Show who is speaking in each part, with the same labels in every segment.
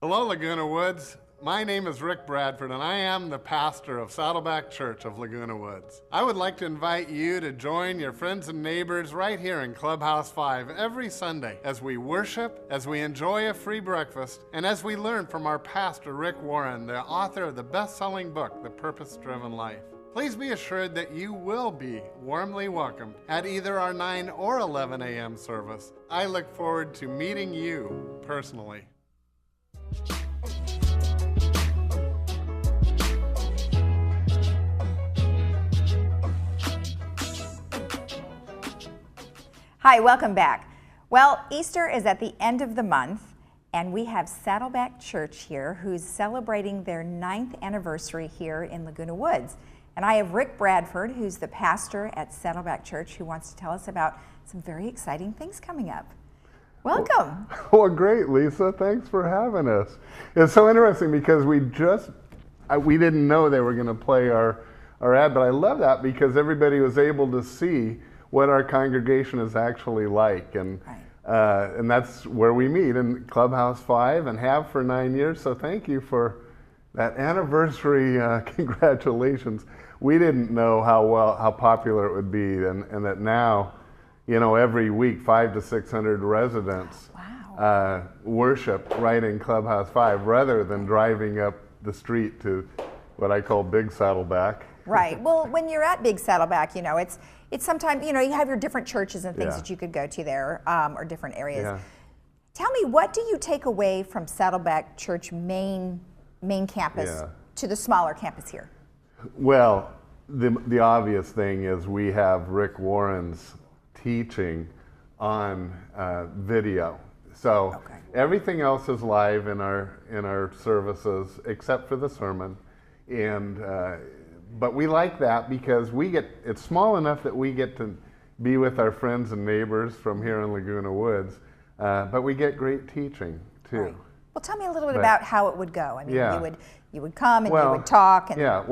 Speaker 1: Hello, Laguna Woods. My name is Rick Bradford, and I am the pastor of Saddleback Church of Laguna Woods. I would like to invite you to join your friends and neighbors right here in Clubhouse 5 every Sunday as we worship, as we enjoy a free breakfast, and as we learn from our pastor, Rick Warren, the author of the best-selling book, The Purpose-Driven Life. Please be assured that you will be warmly welcomed at either our 9 or 11 a.m. service. I look forward to meeting you personally.
Speaker 2: Hi, welcome back. Well, Easter is at the end of the month, and we have Saddleback Church here who's celebrating their 9th anniversary here in Laguna Woods. And I have Rick Bradford, who's the pastor at Saddleback Church, who wants to tell us about some very exciting things coming up. Welcome.
Speaker 1: Well, great, Lisa. Thanks for having us. It's so interesting because we didn't know they were going to play our ad, but I love that because everybody was able to see what our congregation is actually like. And that's where we meet in Clubhouse 5 and have for 9 years. So thank you for that anniversary. Congratulations. We didn't know how popular it would be, and that now, you know, every week 500 to 600 residents worship right in Clubhouse 5 rather than driving up the street to what I call Big Saddleback.
Speaker 2: Right. Well, when you're at Big Saddleback, you know, it's sometimes, you know, you have your different churches and things that you could go to there, or different areas. Yeah. Tell me, what do you take away from Saddleback Church main campus to the smaller campus here?
Speaker 1: Well, the obvious thing is we have Rick Warren's teaching on video. So everything else is live in our services except for the sermon, and but we like that because it's small enough that we get to be with our friends and neighbors from here in Laguna Woods, but we get great teaching too. Right.
Speaker 2: Well, tell me a little bit about how it would go. I mean, you would come and you would talk. And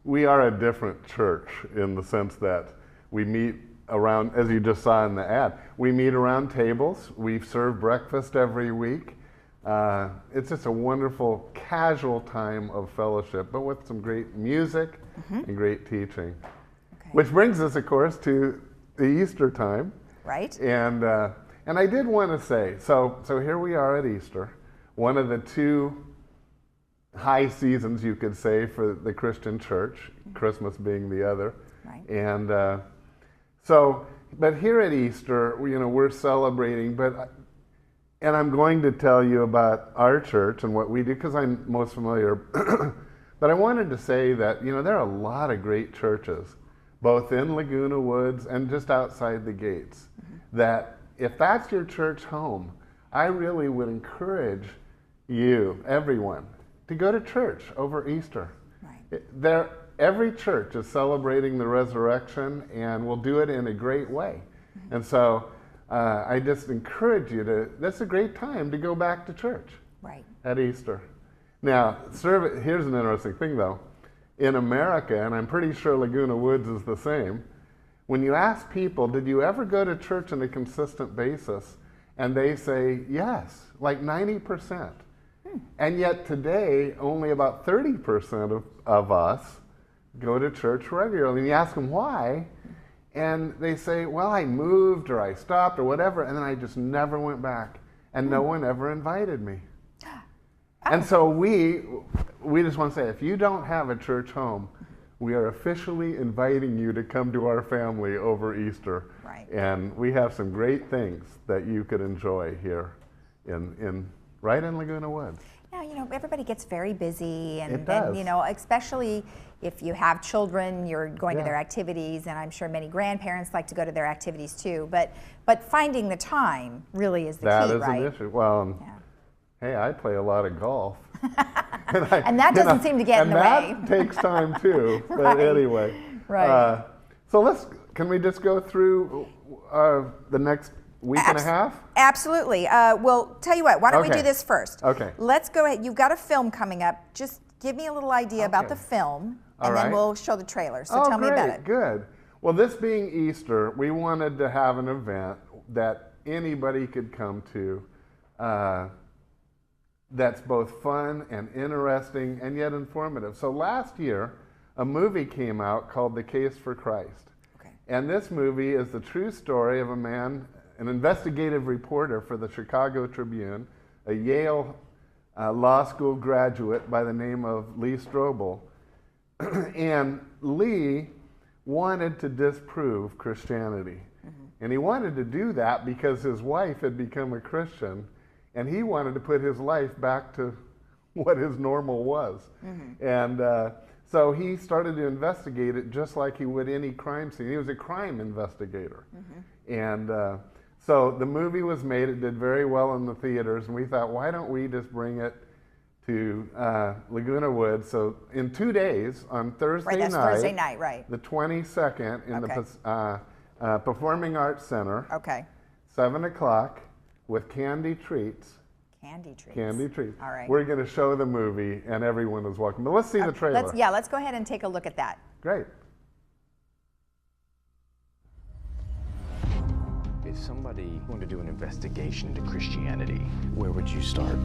Speaker 1: we are a different church in the sense that we meet around, as you just saw in the ad, we meet around tables. We serve breakfast every week. It's just a wonderful casual time of fellowship, but with some great music and great teaching. Okay. Which brings us, of course, to the Easter time.
Speaker 2: Right.
Speaker 1: And I did want to say, so here we are at Easter, one of the two high seasons, you could say, for the Christian church, Christmas being the other.
Speaker 2: Right.
Speaker 1: And but here at Easter, you know, we're celebrating, and I'm going to tell you about our church and what we do because I'm most familiar. But I wanted to say that, you know, there are a lot of great churches, both in Laguna Woods and just outside the gates, that if that's your church home, I really would encourage you, everyone, to go to church over Easter. Right. Every church is celebrating the resurrection and will do it in a great way. And so I just encourage you that's a great time to go back to church at Easter. Now, here's an interesting thing though. In America, and I'm pretty sure Laguna Woods is the same, when you ask people, did you ever go to church on a consistent basis? And they say, yes, like 90%. And yet today, only about 30% of us go to church regularly. And you ask them why, and they say, well, I moved or I stopped or whatever, and then I just never went back, and no one ever invited me. And so we just want to say, if you don't have a church home, we are officially inviting you to come to our family over Easter.
Speaker 2: Right.
Speaker 1: And we have some great things that you could enjoy here right in Laguna Woods.
Speaker 2: Yeah, you know, everybody gets very busy, and
Speaker 1: you
Speaker 2: know, especially if you have children, you're going to their activities, and I'm sure many grandparents like to go to their activities too. But finding the time really is the key, right?
Speaker 1: That is an issue. Well, hey, I play a lot of golf.
Speaker 2: and that doesn't seem to get in the way.
Speaker 1: And that takes time too. But anyway.
Speaker 2: Right.
Speaker 1: So can we just go through the next week and a half?
Speaker 2: Absolutely. Well, tell you what, why don't we do this first?
Speaker 1: Okay.
Speaker 2: Let's go ahead. You've got a film coming up. Just give me a little idea about the film, and then we'll show the trailer. So tell me about it.
Speaker 1: Good. Well, this being Easter, we wanted to have an event that anybody could come to that's both fun and interesting and yet informative. So last year, a movie came out called The Case for Christ.
Speaker 2: Okay.
Speaker 1: And this movie is the true story of a man, an investigative reporter for the Chicago Tribune, a Yale law school graduate by the name of Lee Strobel. And Lee wanted to disprove Christianity. And he wanted to do that because his wife had become a Christian, and he wanted to put his life back to what his normal was. And so he started to investigate it just like he would any crime scene. He was a crime investigator. And so the movie was made. It did very well in the theaters, and we thought, why don't we just bring it to Laguna Woods? So in 2 days, on Thursday
Speaker 2: That's
Speaker 1: night,
Speaker 2: Thursday night, right?
Speaker 1: the 22nd, in the Performing Arts Center,
Speaker 2: Okay.
Speaker 1: 7 o'clock, with candy treats.
Speaker 2: Candy treats.
Speaker 1: Candy treats.
Speaker 2: All right.
Speaker 1: We're going to show the movie, and everyone is welcome. But let's see the trailer.
Speaker 2: Let's go ahead and take a look at that.
Speaker 1: Great.
Speaker 3: If somebody wanted to do an investigation into Christianity, where would you start?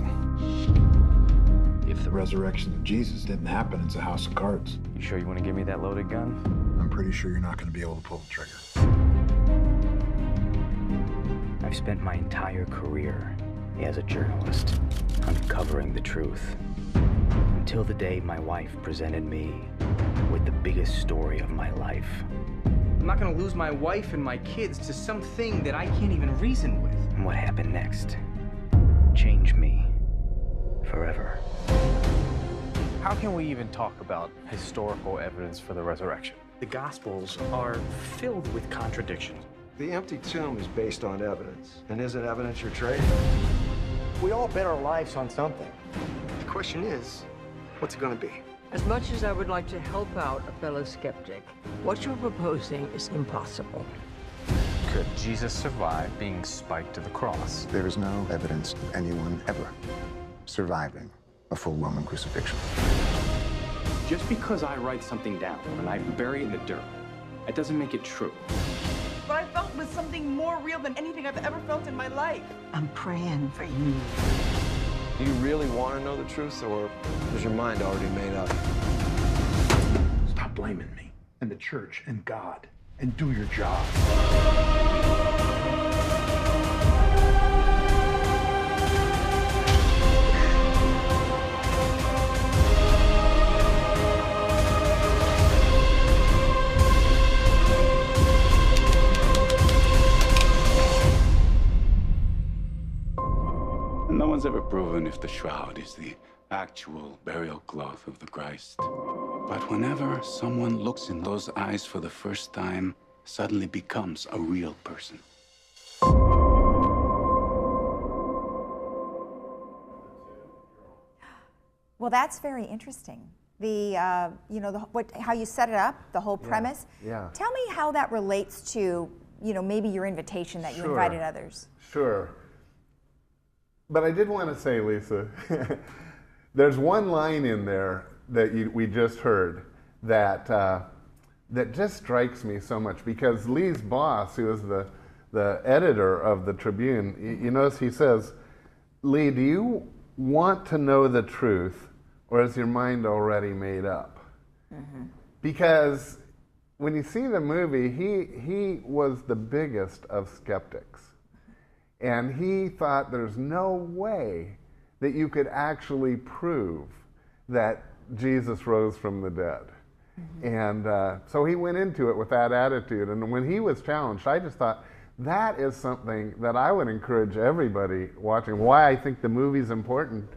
Speaker 4: If the resurrection of Jesus didn't happen, it's a house of cards.
Speaker 3: You sure you want to give me that loaded gun?
Speaker 4: I'm pretty sure you're not going to be able to pull the trigger.
Speaker 3: I've spent my entire career as a journalist, uncovering the truth. Until the day my wife presented me with the biggest story of my life.
Speaker 5: I'm not gonna lose my wife and my kids to something that I can't even reason with.
Speaker 3: And what happened next changed me forever.
Speaker 6: How can we even talk about historical evidence for the resurrection?
Speaker 5: The Gospels are filled with contradictions.
Speaker 7: The empty tomb is based on evidence. And isn't evidence your trade?
Speaker 8: We all bet our lives on something.
Speaker 7: The question is, what's it gonna be?
Speaker 9: As much as I would like to help out a fellow skeptic, what you're proposing is impossible.
Speaker 6: Could Jesus survive being spiked to the cross?
Speaker 10: There is no evidence of anyone ever surviving a full Roman crucifixion.
Speaker 5: Just because I write something down and I bury it in the dirt, that doesn't make it true.
Speaker 11: What I felt was something more real than anything I've ever felt in my life.
Speaker 9: I'm praying for you.
Speaker 7: Do you really want to know the truth, or is your mind already made up?
Speaker 4: Stop blaming me and the church and God, and do your job.
Speaker 12: No one's ever proven if the shroud is the actual burial cloth of the Christ. But whenever someone looks in those eyes for the first time, suddenly becomes a real person.
Speaker 2: Well, that's very interesting. The how you set it up, the whole premise.
Speaker 1: Yeah.
Speaker 2: Tell me how that relates to maybe your invitation that you invited others.
Speaker 1: Sure. But I did want to say, Lisa, there's one line in there that we just heard that that just strikes me so much, because Lee's boss, who is the editor of the Tribune, you notice he says, Lee, do you want to know the truth, or is your mind already made up? Because when you see the movie, he was the biggest of skeptics. And he thought there's no way that you could actually prove that Jesus rose from the dead. And so he went into it with that attitude. And when he was challenged, I just thought that is something that I would encourage everybody watching. Why I think the movie's important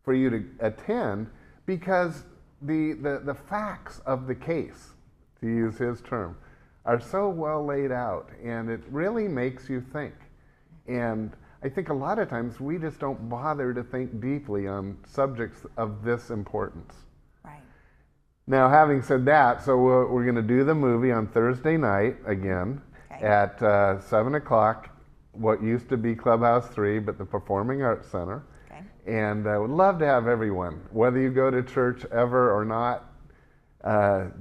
Speaker 1: for you to attend, because the facts of the case, to use his term, are so well laid out, and it really makes you think. And I think a lot of times we just don't bother to think deeply on subjects of this importance.
Speaker 2: Right.
Speaker 1: Now, having said that, so we're going to do the movie on Thursday night again at 7 o'clock, what used to be Clubhouse 3, but the Performing Arts Center.
Speaker 2: Okay.
Speaker 1: And I would love to have everyone, whether you go to church ever or not,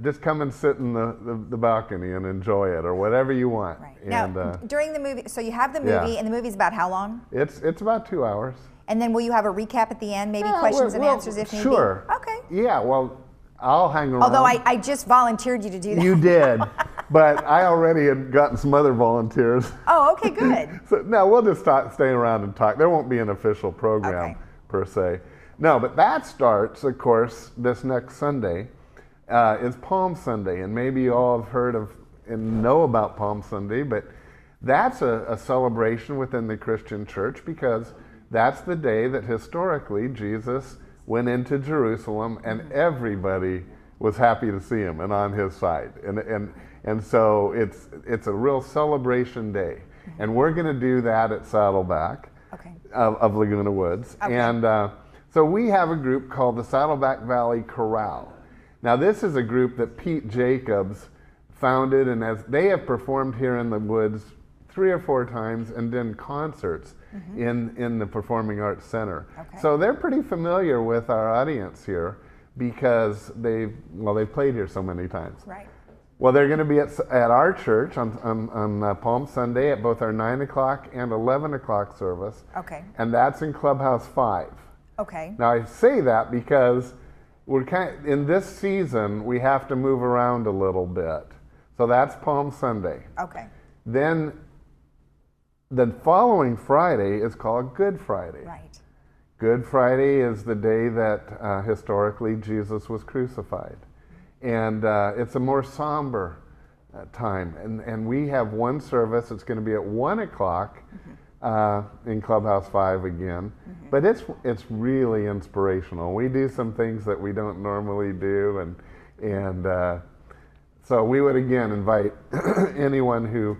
Speaker 1: just come and sit in the balcony and enjoy it, or whatever you want.
Speaker 2: Right.
Speaker 1: And,
Speaker 2: now, during the movie, so you have the movie, and the movie's about how long?
Speaker 1: It's about 2 hours.
Speaker 2: And then will you have a recap at the end, maybe questions and answers if need be?
Speaker 1: Sure.
Speaker 2: Okay.
Speaker 1: Yeah, well, I'll hang around.
Speaker 2: Although I just volunteered you to do that.
Speaker 1: You did, but I already had gotten some other volunteers.
Speaker 2: Oh, okay, good.
Speaker 1: So no, we'll just stay around and talk. There won't be an official program per se. No, but that starts, of course, this next Sunday. Is Palm Sunday, and maybe you all have heard of and know about Palm Sunday, but that's a celebration within the Christian church because that's the day that historically Jesus went into Jerusalem and everybody was happy to see him and on his side. And so it's a real celebration day. And we're going to do that at Saddleback of Laguna Woods. Okay. And so we have a group called the Saddleback Valley Chorale. Now this is a group that Pete Jacobs founded, and as they have performed here in the woods 3 or 4 times and done concerts in the Performing Arts Center. Okay. So they're pretty familiar with our audience here because they've played here so many times.
Speaker 2: Right.
Speaker 1: Well, they're going to be at our church on Palm Sunday at both our 9 o'clock and 11 o'clock service.
Speaker 2: Okay.
Speaker 1: And that's in Clubhouse 5.
Speaker 2: Okay.
Speaker 1: Now I say that because we're in this season we have to move around a little bit. So that's Palm Sunday.
Speaker 2: Okay.
Speaker 1: Then the following Friday is called Good Friday.
Speaker 2: Right.
Speaker 1: Good Friday is the day that historically Jesus was crucified. And it's a more somber time. And we have one service. It's going to be at 1 o'clock in Clubhouse 5 again. But it's really inspirational. We do some things that we don't normally do. And so we would again invite anyone who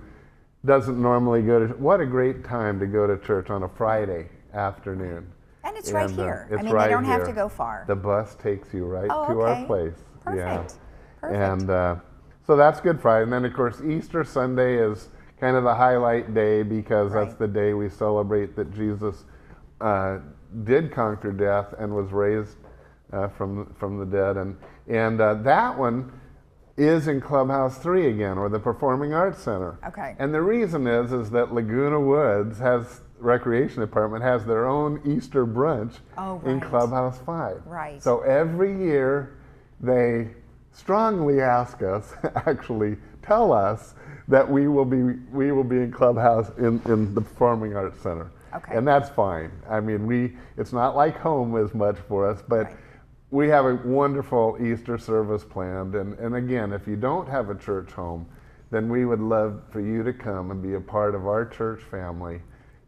Speaker 1: doesn't normally go to, what a great time to go to church on a Friday afternoon.
Speaker 2: And it's right here.
Speaker 1: It's
Speaker 2: I mean,
Speaker 1: right
Speaker 2: they don't have
Speaker 1: here.
Speaker 2: to go far.
Speaker 1: The bus takes you right to our place.
Speaker 2: Perfect.
Speaker 1: Yeah.
Speaker 2: Perfect.
Speaker 1: And so that's Good Friday. And then, of course, Easter Sunday is kind of the highlight day because that's the day we celebrate that Jesus did conquer death and was raised from the dead. And that one is in Clubhouse 3 again, or the Performing Arts Center.
Speaker 2: Okay.
Speaker 1: And the reason is that Laguna Woods Recreation Department has their own Easter brunch in Clubhouse 5.
Speaker 2: Right.
Speaker 1: So every year they strongly ask us, actually tell us that we will be in Clubhouse in the Performing Arts Center.
Speaker 2: Okay.
Speaker 1: And that's fine. I mean, it's not like home as much for us, but we have a wonderful Easter service planned. And again, if you don't have a church home, then we would love for you to come and be a part of our church family.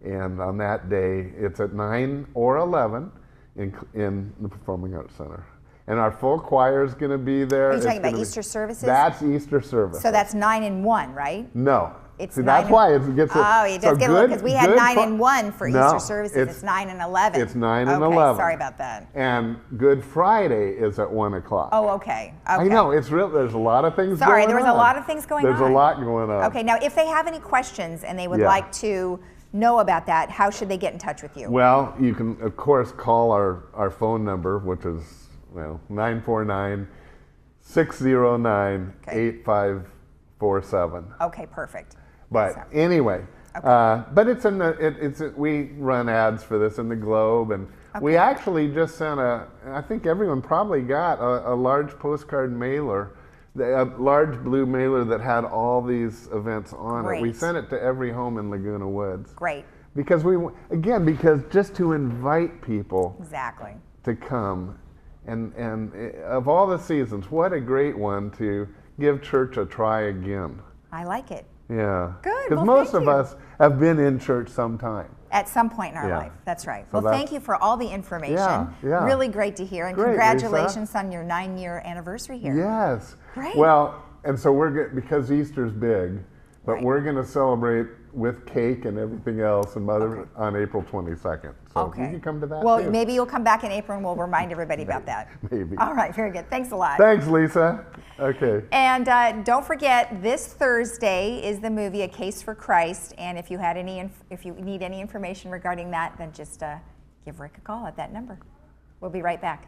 Speaker 1: And on that day, it's at 9 or 11 in the Performing Arts Center. And our full choir is going to be there.
Speaker 2: Are you talking about Easter services?
Speaker 1: That's Easter service.
Speaker 2: So that's 9 and 1, right?
Speaker 1: No.
Speaker 2: It's
Speaker 1: See, that's why it gets
Speaker 2: it does get a little, because we had 9 and 1 for Easter services. It's 9 and 11.
Speaker 1: It's 9 and
Speaker 2: okay,
Speaker 1: 11.
Speaker 2: Sorry about that.
Speaker 1: And Good Friday is at 1 o'clock.
Speaker 2: Oh, okay.
Speaker 1: I know, it's real. There's a lot of things going on.
Speaker 2: Sorry, there was a lot of things going on.
Speaker 1: There's a lot going on.
Speaker 2: Okay, now if they have any questions and they would like to know about that, how should they get in touch with you?
Speaker 1: Well, you can, of course, call our phone number, which is 949-609-8547.
Speaker 2: Okay, perfect.
Speaker 1: But anyway, but we run ads for this in the Globe, and we actually just sent I think everyone probably got a large postcard mailer, a large blue mailer that had all these events on it. We sent it to every home in Laguna Woods.
Speaker 2: Great.
Speaker 1: Because because just to invite people to come, and of all the seasons, what a great one to give church a try again.
Speaker 2: I like it.
Speaker 1: Yeah.
Speaker 2: Good.
Speaker 1: Because most of us have been in church sometime.
Speaker 2: At some point in our life. That's right.
Speaker 1: So
Speaker 2: well, thank you for all the information.
Speaker 1: Yeah.
Speaker 2: Really great to hear. And congratulations on your 9-year anniversary here.
Speaker 1: Yes.
Speaker 2: Great.
Speaker 1: Well, and so because Easter's big, but we're going to celebrate with cake and everything else and on April 22nd. So you can come to that
Speaker 2: Well,
Speaker 1: too.
Speaker 2: maybe you'll come back in April and we'll remind everybody about that.
Speaker 1: Maybe.
Speaker 2: All right, very good. Thanks a lot.
Speaker 1: Thanks, Lisa. Okay.
Speaker 2: And don't forget, this Thursday is the movie A Case for Christ. And if you need any information regarding that, then just give Rick a call at that number. We'll be right back.